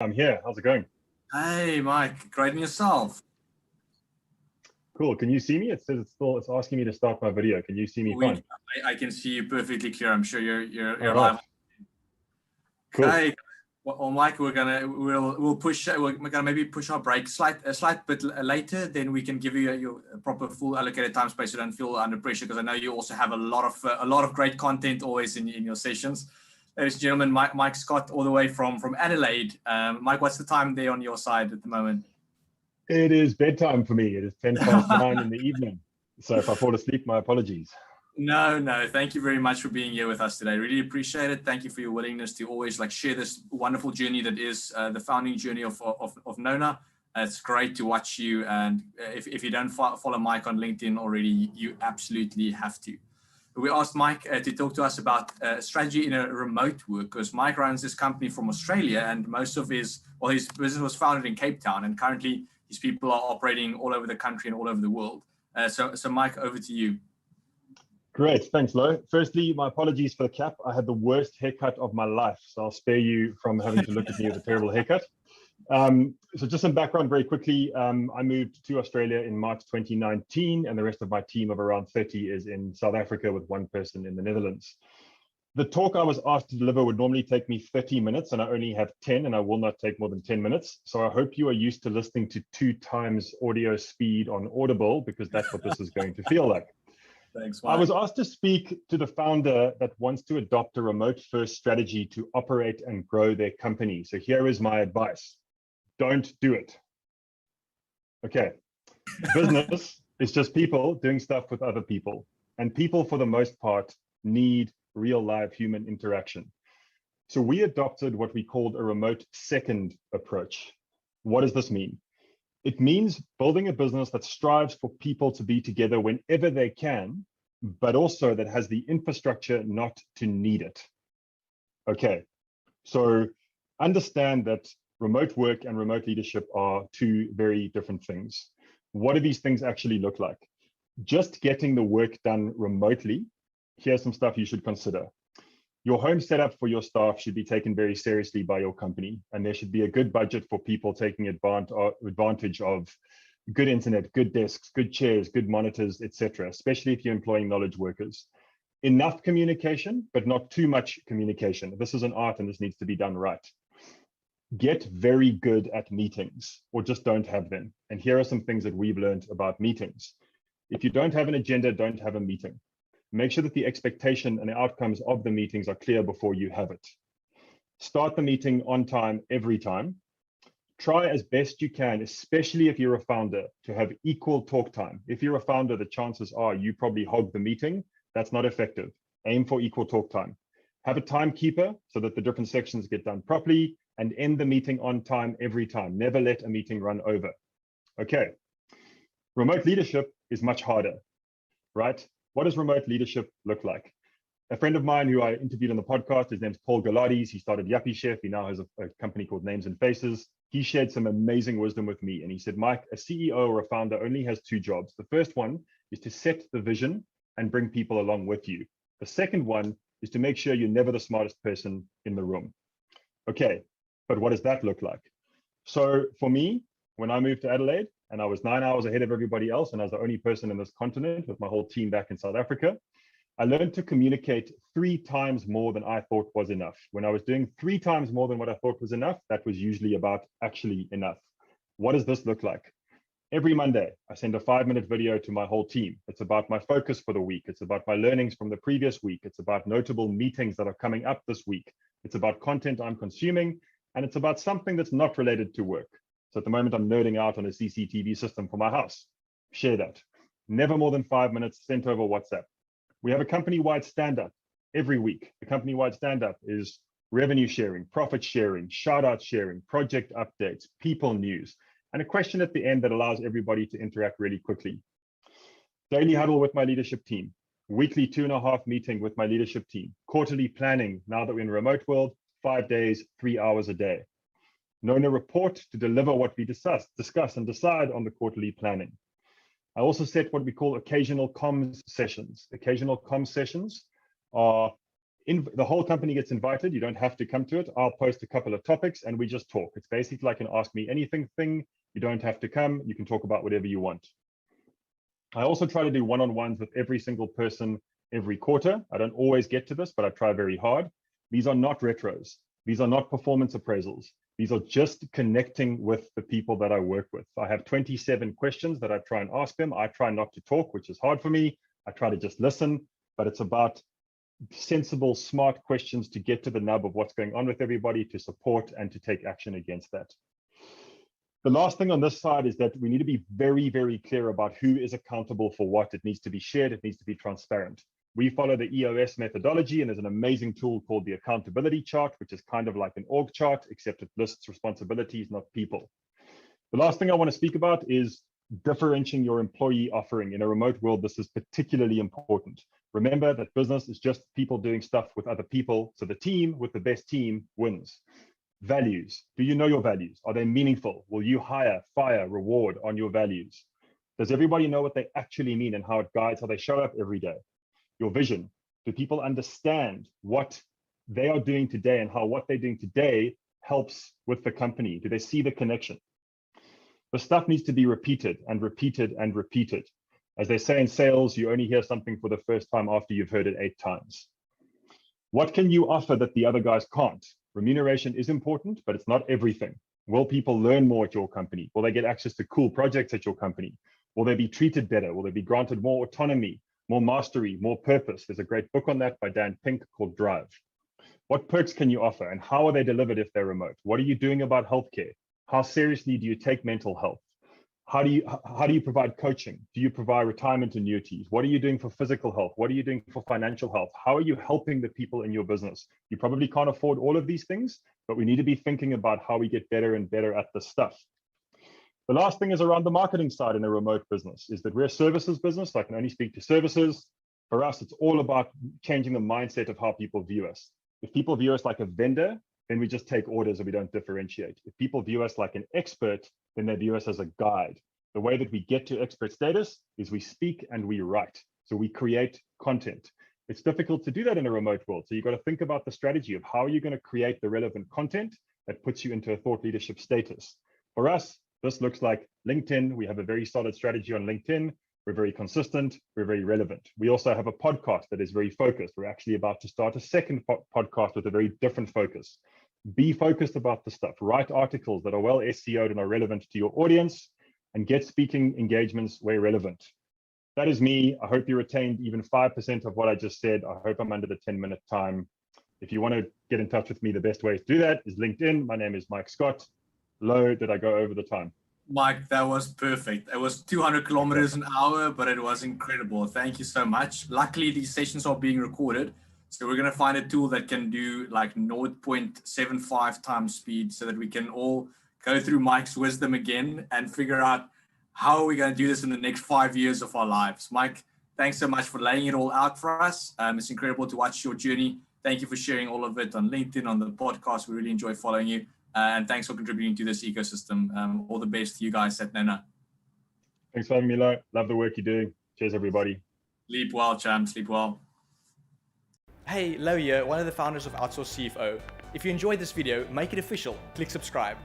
I'm here. How's it going? Hey, Mike. Great and yourself. Cool. Can you see me? It says it's asking me to start my video. Can you see me fine? I can see you perfectly clear. I'm sure All you're right. live. Cool. Okay. Well, Mike, we'll push. We're gonna maybe push our break a slight bit later. Then we can give you your proper full allocated time space. So don't feel under pressure, because I know you also have a lot of great content always in your sessions. Ladies and gentlemen, Mike Scott, all the way from Adelaide. Mike, what's the time there on your side at the moment? It is bedtime for me. It is 9:10 in the evening. So if I fall asleep, my apologies. No. Thank you very much for being here with us today. Really appreciate it. Thank you for your willingness to always share this wonderful journey that is the founding journey of Nona. It's great to watch you. And if you don't follow Mike on LinkedIn already, you absolutely have to. We asked Mike to talk to us about strategy in a remote work, because Mike runs this company from Australia, and most of his business was founded in Cape Town, and currently his people are operating all over the country and all over the world. So Mike, over to you. Great. Thanks, Lo. Firstly, my apologies for the cap. I had the worst haircut of my life, so I'll spare you from having to look at me with a terrible haircut. So just some background very quickly. I moved to Australia in March 2019, and the rest of my team of around 30 is in South Africa, with one person in the Netherlands. The talk I was asked to deliver would normally take me 30 minutes, and I only have 10, and I will not take more than 10 minutes. So I hope you are used to listening to 2 times audio speed on Audible, because that's what this is going to feel like. Thanks, Mike. I was asked to speak to the founder that wants to adopt a remote-first strategy to operate and grow their company. So here is my advice. Don't do it. Okay. Business is just people doing stuff with other people. And people, for the most part, need real live human interaction. So we adopted what we called a remote second approach. What does this mean? It means building a business that strives for people to be together whenever they can, but also that has the infrastructure not to need it. Okay, so understand that remote work and remote leadership are 2 very different things. What do these things actually look like? Just getting the work done remotely, here's some stuff you should consider. Your home setup for your staff should be taken very seriously by your company, and there should be a good budget for people taking advantage of good internet, good desks, good chairs, good monitors, etc., especially if you're employing knowledge workers. Enough communication, but not too much communication. This is an art, and this needs to be done right. Get very good at meetings, or just don't have them. And here are some things that we've learned about meetings. If you don't have an agenda, don't have a meeting. Make sure that the expectation and the outcomes of the meetings are clear before you have it. Start the meeting on time every time. Try as best you can, especially if you're a founder, to have equal talk time. If you're a founder, the chances are you probably hog the meeting. That's not effective. Aim for equal talk time. Have a timekeeper so that the different sections get done properly, and end the meeting on time every time. Never let a meeting run over. Okay. Remote leadership is much harder, right? What does remote leadership look like? A friend of mine who I interviewed on the podcast, his name's Paul Galades. He started Yuppiechef. He now has a company called Names and Faces. He shared some amazing wisdom with me. And he said, Mike, a CEO or a founder only has 2 jobs. The first one is to set the vision and bring people along with you. The second one is to make sure you're never the smartest person in the room. Okay, but what does that look like? So for me, when I moved to Adelaide, and I was 9 hours ahead of everybody else, and I was the only person in this continent with my whole team back in South Africa, I learned to communicate 3 times more than I thought was enough. When I was doing 3 times more than what I thought was enough, that was usually about actually enough. What does this look like? Every Monday, I send a 5-minute video to my whole team. It's about my focus for the week. It's about my learnings from the previous week. It's about notable meetings that are coming up this week. It's about content I'm consuming, and it's about something that's not related to work. So at the moment, I'm nerding out on a CCTV system for my house. Share that. Never more than 5 minutes, sent over WhatsApp. We have a company-wide stand-up every week. The company-wide stand-up is revenue sharing, profit sharing, shout-out sharing, project updates, people news, and a question at the end that allows everybody to interact really quickly. Daily huddle with my leadership team. Weekly 2.5 meeting with my leadership team. Quarterly planning, now that we're in a remote world, 5 days, 3 hours a day. Nona report to deliver what we discuss and decide on the quarterly planning. I also set what we call occasional comms sessions. Occasional comms sessions are The whole company gets invited. You don't have to come to it. I'll post a couple of topics and we just talk. It's basically like an ask me anything thing. You don't have to come. You can talk about whatever you want. I also try to do one-on-ones with every single person every quarter. I don't always get to this, but I try very hard. These are not retros. These are not performance appraisals. These are just connecting with the people that I work with. I have 27 questions that I try and ask them. I try not to talk, which is hard for me. I try to just listen, but it's about sensible, smart questions to get to the nub of what's going on with everybody, to support and to take action against that. The last thing on this side is that we need to be very, very clear about who is accountable for what. It needs to be shared. It needs to be transparent. We follow the EOS methodology, and there's an amazing tool called the accountability chart, which is kind of like an org chart, except it lists responsibilities, not people. The last thing I want to speak about is differentiating your employee offering. In a remote world, this is particularly important. Remember that business is just people doing stuff with other people. So the team with the best team wins. Values. Do you know your values? Are they meaningful? Will you hire, fire, reward on your values? Does everybody know what they actually mean and how it guides how they show up every day? Your vision. Do people understand what they are doing today and how what they're doing today helps with the company? Do they see the connection? The stuff needs to be repeated and repeated and repeated. As they say in sales, you only hear something for the first time after you've heard it 8 times. What can you offer that the other guys can't? Remuneration is important, but it's not everything. Will people learn more at your company? Will they get access to cool projects at your company? Will they be treated better? Will they be granted more autonomy, more mastery, more purpose? There's a great book on that by Dan Pink called Drive. What perks can you offer and how are they delivered if they're remote? What are you doing about healthcare? How seriously do you take mental health? How do you provide coaching? Do you provide retirement annuities? What are you doing for physical health? What are you doing for financial health? How are you helping the people in your business? You probably can't afford all of these things, but we need to be thinking about how we get better and better at this stuff. The last thing is around the marketing side in a remote business is that we're a services business. So I can only speak to services. For us, it's all about changing the mindset of how people view us. If people view us like a vendor, then we just take orders and we don't differentiate. If people view us like an expert, then they view us as a guide. The way that we get to expert status is we speak and we write. So we create content. It's difficult to do that in a remote world. So you've got to think about the strategy of how you're going to create the relevant content that puts you into a thought leadership status. For us, this looks like LinkedIn. We have a very solid strategy on LinkedIn. We're very consistent. We're very relevant. We also have a podcast that is very focused. We're actually about to start a second podcast with a very different focus. Be focused about the stuff. Write articles that are well SEO'd and are relevant to your audience, and get speaking engagements where relevant. That is me. I hope you retained even 5% of what I just said. I hope I'm under the 10-minute time. If you want to get in touch with me, the best way to do that is LinkedIn. My name is Mike Scott. Low, did I go over the time? Mike, that was perfect. It was 200 kilometers an hour, but it was incredible. Thank you so much. Luckily, these sessions are being recorded. So we're going to find a tool that can do like 0.75 times speed so that we can all go through Mike's wisdom again and figure out how are we going to do this in the next 5 years of our lives. Mike, thanks so much for laying it all out for us. It's incredible to watch your journey. Thank you for sharing all of it on LinkedIn, on the podcast. We really enjoy following you. And thanks for contributing to this ecosystem. All the best to you guys at Nona. Thanks for having me, Lo. Love the work you're doing. Cheers, everybody. Sleep well, champ. Sleep well. Hey, Lo here, one of the founders of Outsource CFO. If you enjoyed this video, make it official. Click subscribe.